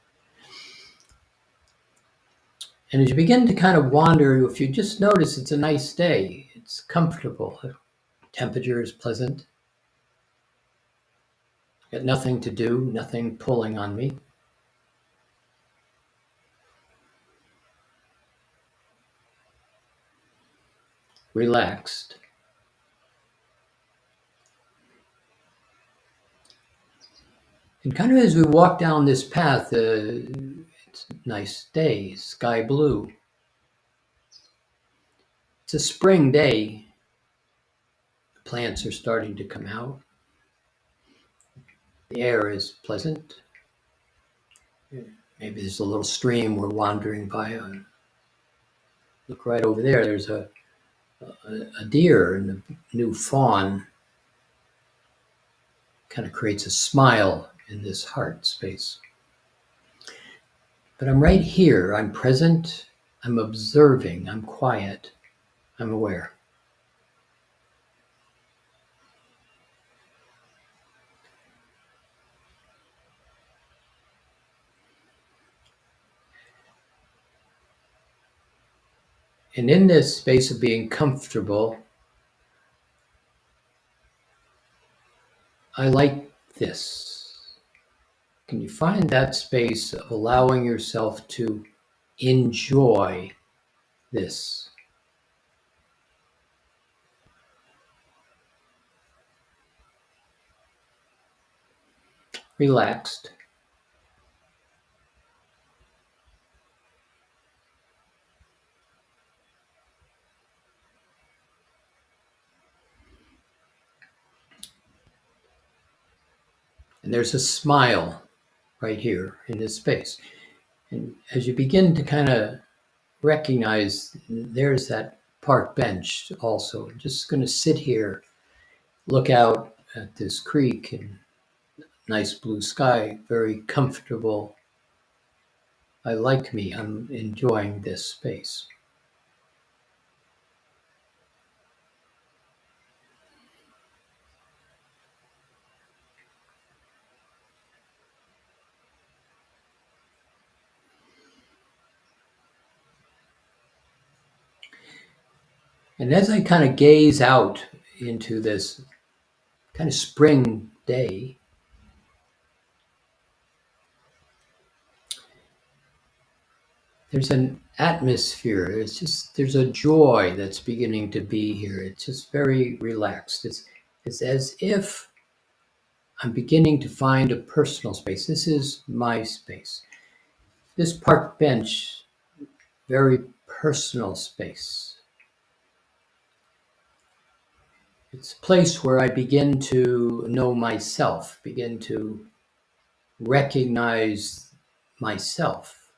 And as you begin to kind of wander, if you just notice it's a nice day, it's comfortable, the temperature is pleasant, got nothing to do, nothing pulling on me. Relaxed. And kind of as we walk down this path, it's a nice day, sky blue. It's a spring day. The plants are starting to come out. The air is pleasant. Maybe there's a little stream we're wandering by. Look right over there. There's a deer and a new fawn. Kind of creates a smile in this heart space. But I'm right here. I'm present. I'm observing. I'm quiet. I'm aware. And in this space of being comfortable, I like this. Can you find that space of allowing yourself to enjoy this? Relaxed. And there's a smile right here in this space. And as you begin to kind of recognize there's that park bench also, I'm just going to sit here, look out at this creek and nice blue sky, very comfortable. I like me. I'm enjoying this space. And as I kind of gaze out into this kind of spring day, there's an atmosphere. There's a joy that's beginning to be here. It's just very relaxed. It's as if I'm beginning to find a personal space. This is my space. This park bench, very personal space. It's a place where I begin to know myself, begin to recognize myself.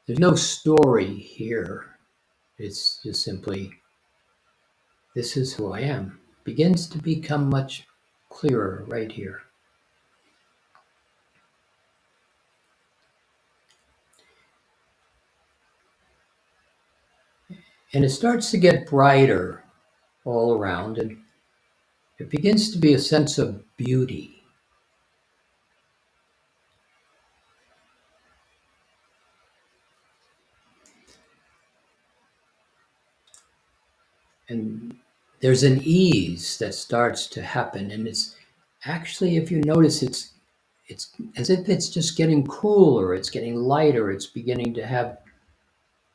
There's no story here. It's just simply, this is who I am. Begins to become much clearer right here. And it starts to get brighter all around, and it begins to be a sense of beauty. And there's an ease that starts to happen, and it's actually, if you notice, it's as if it's just getting cooler, it's getting lighter, it's beginning to have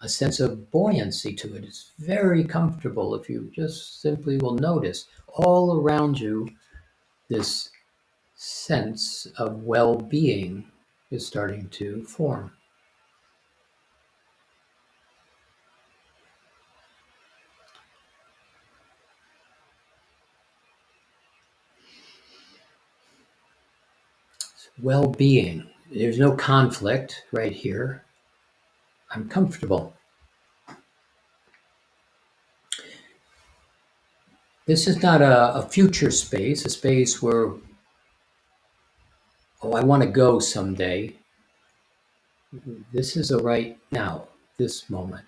a sense of buoyancy to it. It's very comfortable if you just simply will notice all around you. This sense of well-being is starting to form. Well-being. There's no conflict right here. I'm comfortable. This is not a future space, a space where, oh, I want to go someday. This is a right now, this moment.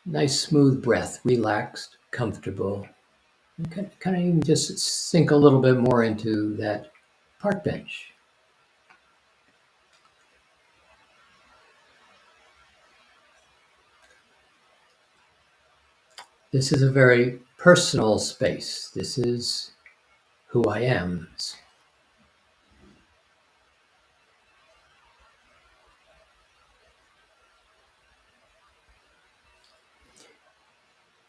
Nice smooth breath, relaxed, comfortable. You can kind of even just sink a little bit more into that park bench. This is a very personal space. This is who I am.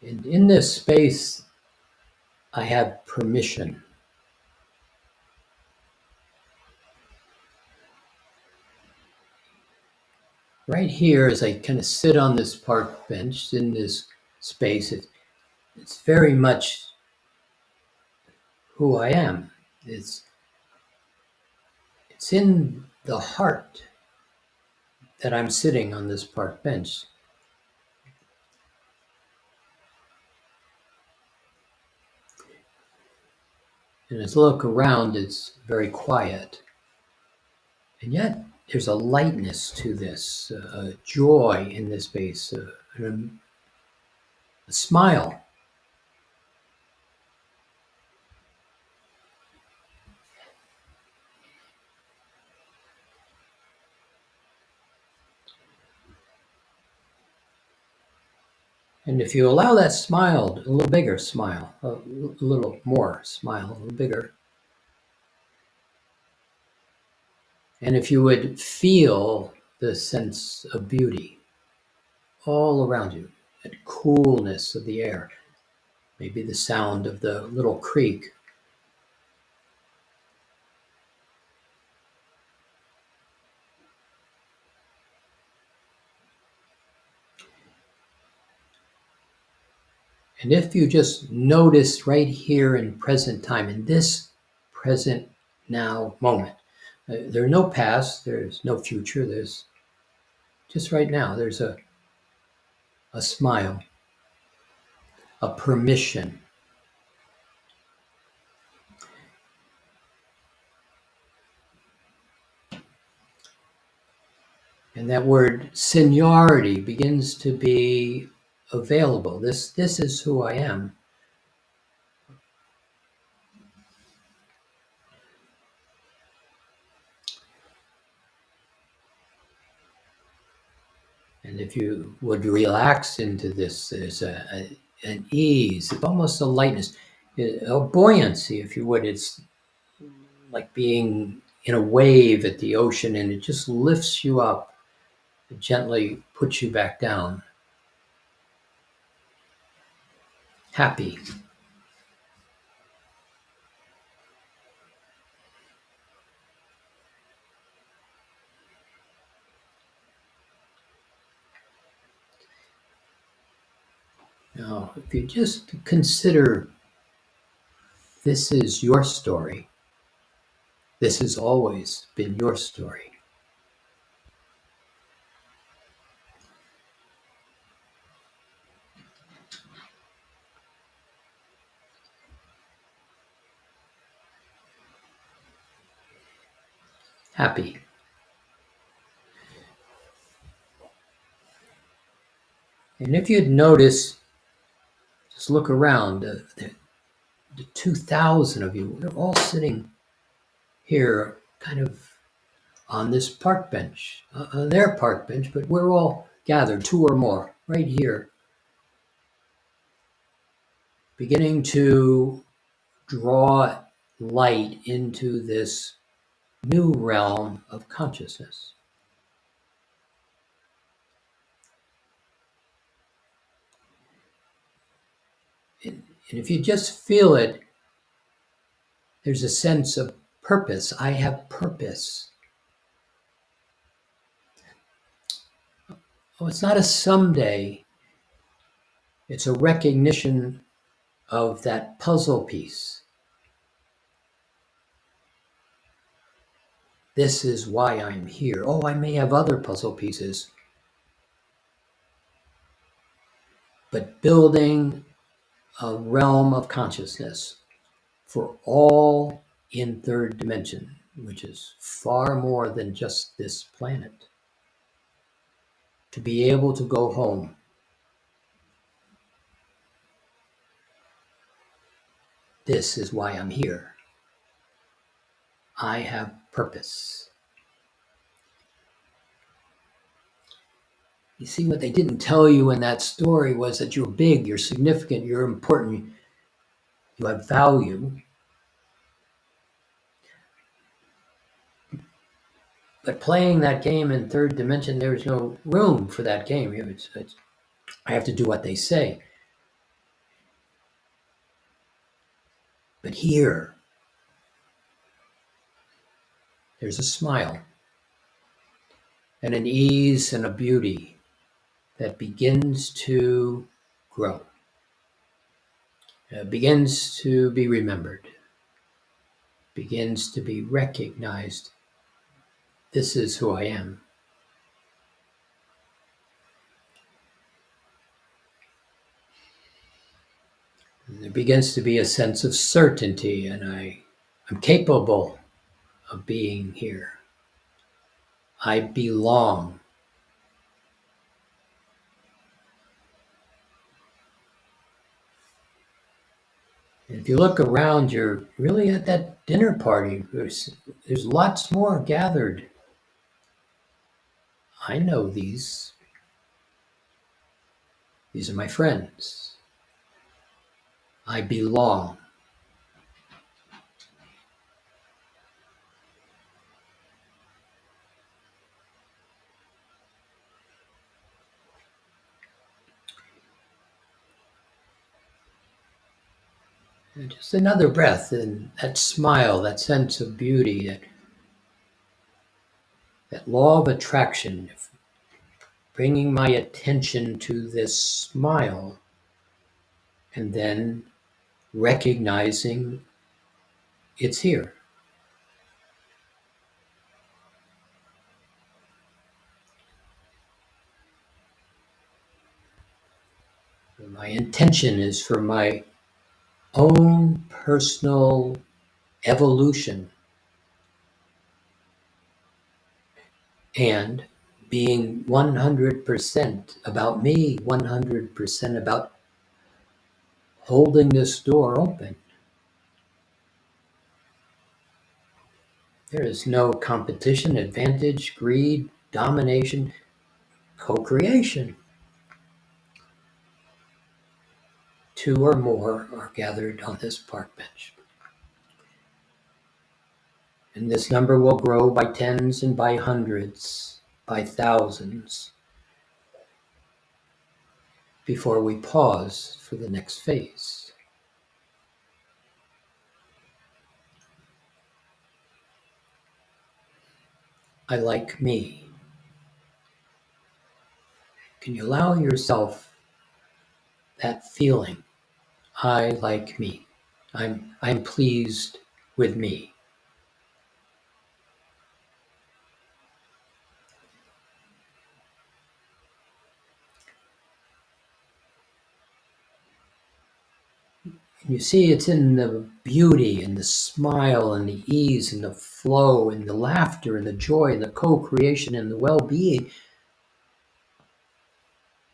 And in this space, I have permission. Right here, as I kind of sit on this park bench in this space, it's very much who I am. It's in the heart that I'm sitting on this park bench. And as I look around, it's very quiet. And yet, there's a lightness to this, a joy in this space, a smile And if you allow that smile, a little bigger smile, a little more smile, a little bigger. And if you would feel the sense of beauty all around you, that coolness of the air, maybe the sound of the little creek. And if you just notice right here in present time, in this present now moment, there's no past, there's no future, there's just right now, there's a smile, a permission. And that word seniority begins to be available. This is who I am. And if you would relax into this, there's an ease, almost a lightness, a buoyancy, if you would. It's like being in a wave at the ocean, and it just lifts you up, it gently puts you back down. Happy. Now, if you just consider this is your story, this has always been your story. Happy. And if you'd notice, just look around, the 2,000 of you, they're all sitting here kind of on this park bench, on their park bench, but we're all gathered, two or more, right here, beginning to draw light into this new realm of consciousness. And if you just feel it, there's a sense of purpose. I have purpose. Oh, it's not a someday. It's a recognition of that puzzle piece. This is why I'm here. Oh, I may have other puzzle pieces, but building a realm of consciousness for all in third dimension, which is far more than just this planet. To be able to go home. This is why I'm here. I have purpose. You see, what they didn't tell you in that story was that you're big, you're significant, you're important, you have value. But playing that game in third dimension, there's no room for that game. I have to do what they say. But here, there's a smile and an ease and a beauty that begins to grow, begins to be remembered, begins to be recognized. This is who I am. And there begins to be a sense of certainty, and I'm capable of being here. I belong. And if you look around, you're really at that dinner party. There's lots more gathered. I know these. These are my friends. I belong. And just another breath, and that smile, that sense of beauty, that law of attraction, bringing my attention to this smile, and then recognizing it's here. My intention is for my own personal evolution and being 100% about me, 100% about holding this door open. There is no competition, advantage, greed, domination, co-creation. Two or more are gathered on this park bench. And this number will grow by tens and by hundreds, by thousands, before we pause for the next phase. I like me. Can you allow yourself that feeling? I like me. I'm pleased with me. And you see, it's in the beauty and the smile and the ease and the flow and the laughter and the joy and the co-creation and the well-being.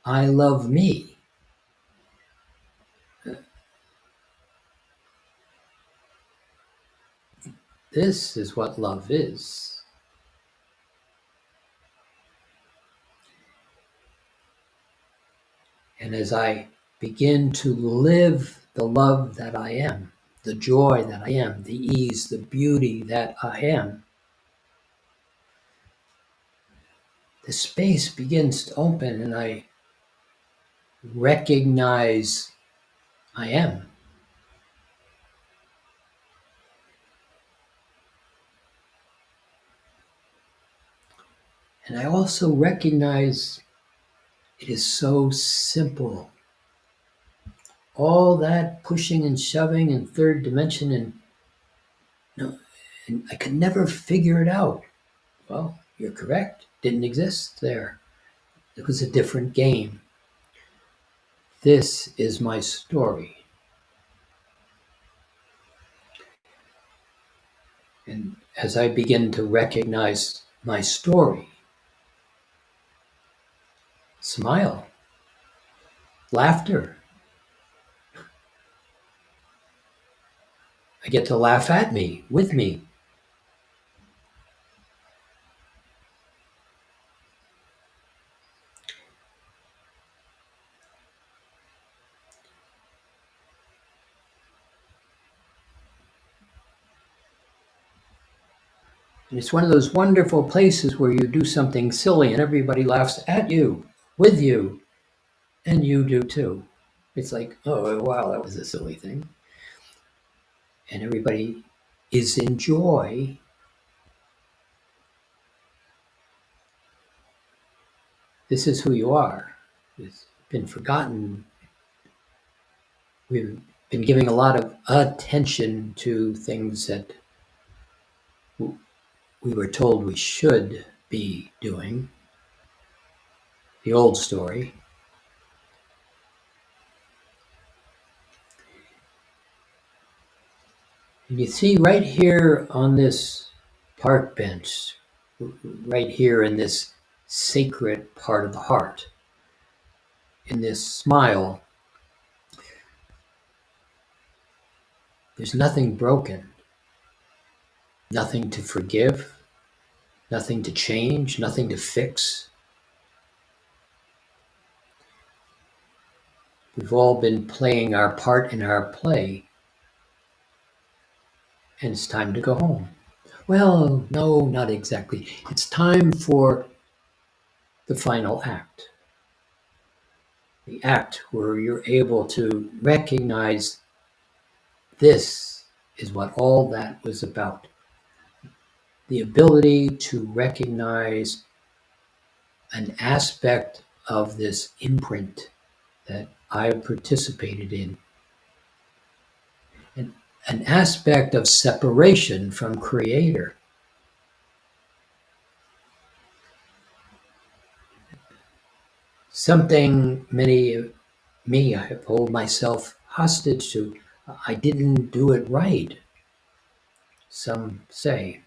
I love me. This is what love is. And as I begin to live the love that I am, the joy that I am, the ease, the beauty that I am, the space begins to open and I recognize I am. And I also recognize it is so simple. All that pushing and shoving and third dimension and I could never figure it out. Well, you're correct. Didn't exist there. It was a different game. This is my story. And as I begin to recognize my story, smile, laughter. I get to laugh at me, with me. And it's one of those wonderful places where you do something silly and everybody laughs at you, with you, and you do too. It's like, oh, wow, that was a silly thing. And everybody is in joy. This is who you are. It's been forgotten. We've been giving a lot of attention to things that we were told we should be doing. The old story. And you see right here on this park bench, right here in this sacred part of the heart, in this smile, there's nothing broken, nothing to forgive, nothing to change, nothing to fix. We've all been playing our part in our play, and it's time to go home. Well, no, not exactly. It's time for the final act. The act where you're able to recognize this is what all that was about. The ability to recognize an aspect of this imprint that I participated in, an aspect of separation from Creator. Something me, I have hold myself hostage to. I didn't do it right, some say.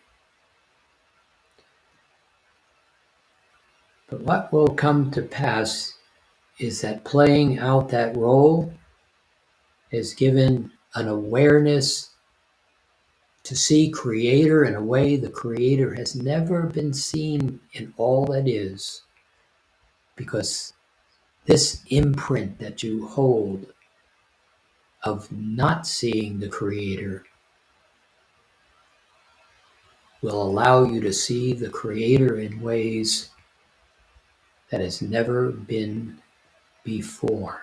But what will come to pass is that playing out that role is given an awareness to see Creator in a way the Creator has never been seen in all that is, because this imprint that you hold of not seeing the Creator will allow you to see the Creator in ways that has never been before.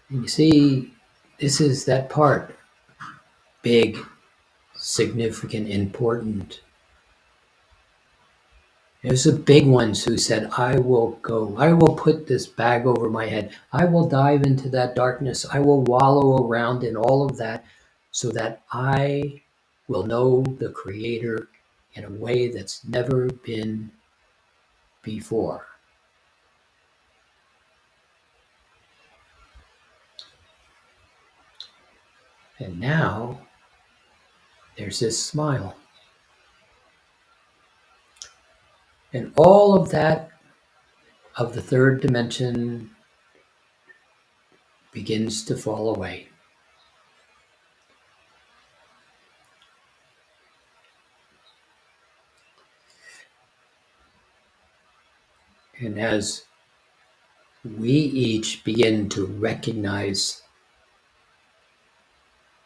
And you see, this is that part, big, significant, important. There's the big ones who said, I will go. I will put this bag over my head. I will dive into that darkness. I will wallow around in all of that so that I will know the Creator in a way that's never been before. And now there's this smile. And all of that of the third dimension begins to fall away. And as we each begin to recognize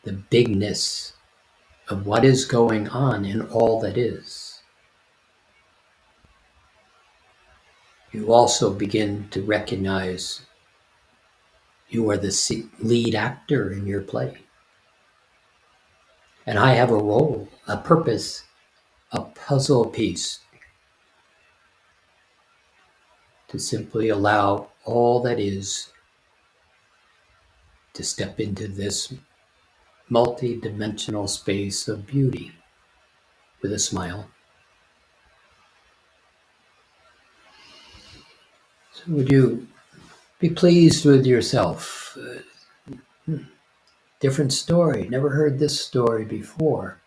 the bigness of what is going on in all that is, you also begin to recognize you are the lead actor in your play. And I have a role, a purpose, a puzzle piece to simply allow all that is to step into this multi-dimensional space of beauty with a smile. So would you be pleased with yourself? Different story. Never heard this story before.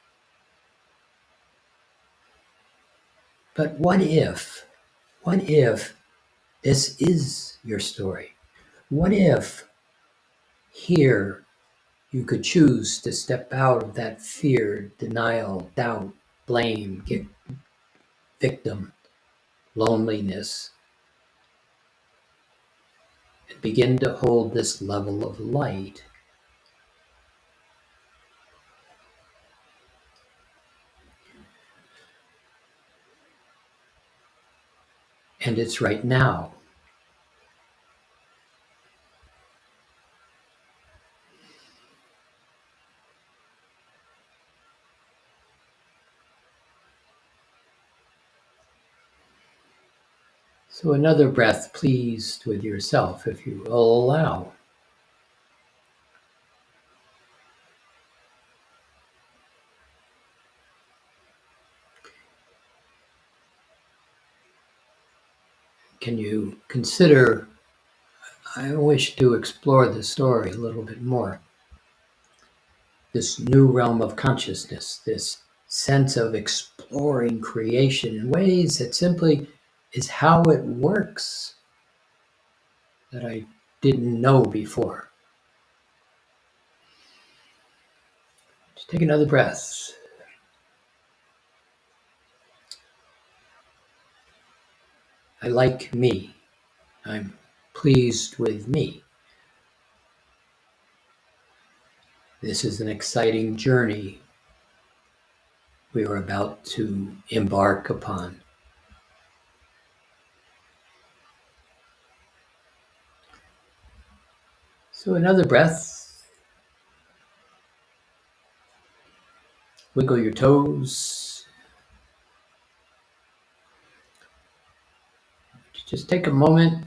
But what if this is your story? What if here you could choose to step out of that fear, denial, doubt, blame, victim, loneliness, and begin to hold this level of light? And it's right now. So another breath, pleased with yourself, if you will allow. Can you consider, I wish to explore the story a little bit more. This new realm of consciousness, this sense of exploring creation in ways that simply is how it works that I didn't know before. Just take another breath. I like me. I'm pleased with me. This is an exciting journey we are about to embark upon. So another breath. Wiggle your toes. Just take a moment.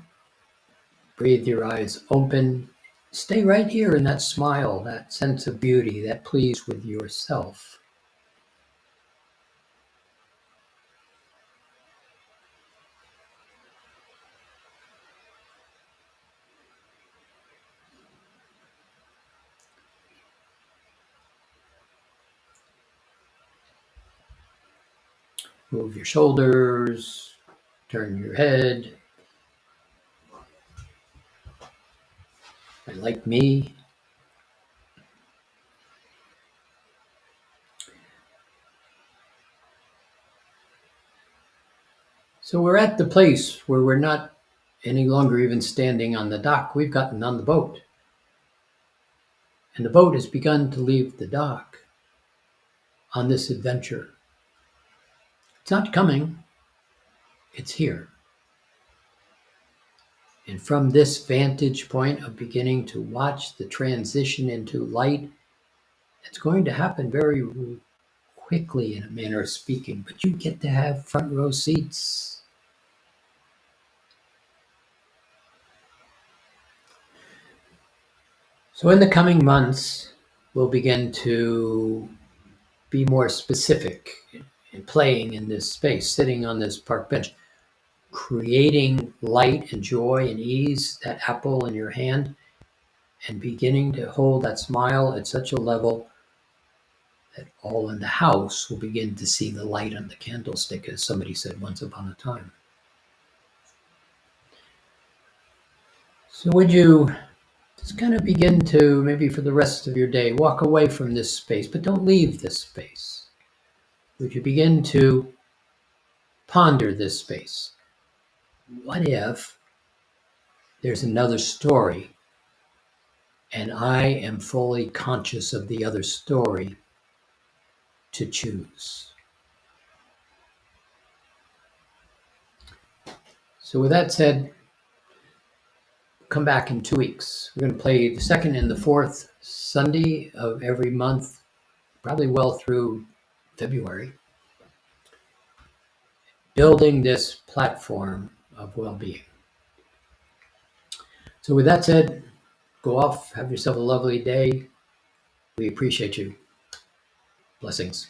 Breathe your eyes open. Stay right here in that smile, that sense of beauty, that pleased with yourself. Move your shoulders, turn your head. I like me. So we're at the place where we're not any longer even standing on the dock. We've gotten on the boat. And the boat has begun to leave the dock on this adventure. It's not coming, it's here. And from this vantage point of beginning to watch the transition into light, it's going to happen very quickly in a manner of speaking, but you get to have front row seats. So in the coming months, we'll begin to be more specific in playing in this space, sitting on this park bench, creating light and joy and ease, that apple in your hand, and beginning to hold that smile at such a level that all in the house will begin to see the light on the candlestick, as somebody said once upon a time. So would you just kind of begin to, maybe for the rest of your day, walk away from this space, but don't leave this space. Would you begin to ponder this space? What if there's another story and I am fully conscious of the other story to choose? So with that said, come back in 2 weeks. We're going to play the second and the fourth Sunday of every month, probably well through February, building this platform of well-being. So with that said, go off, have yourself a lovely day. We appreciate you. Blessings.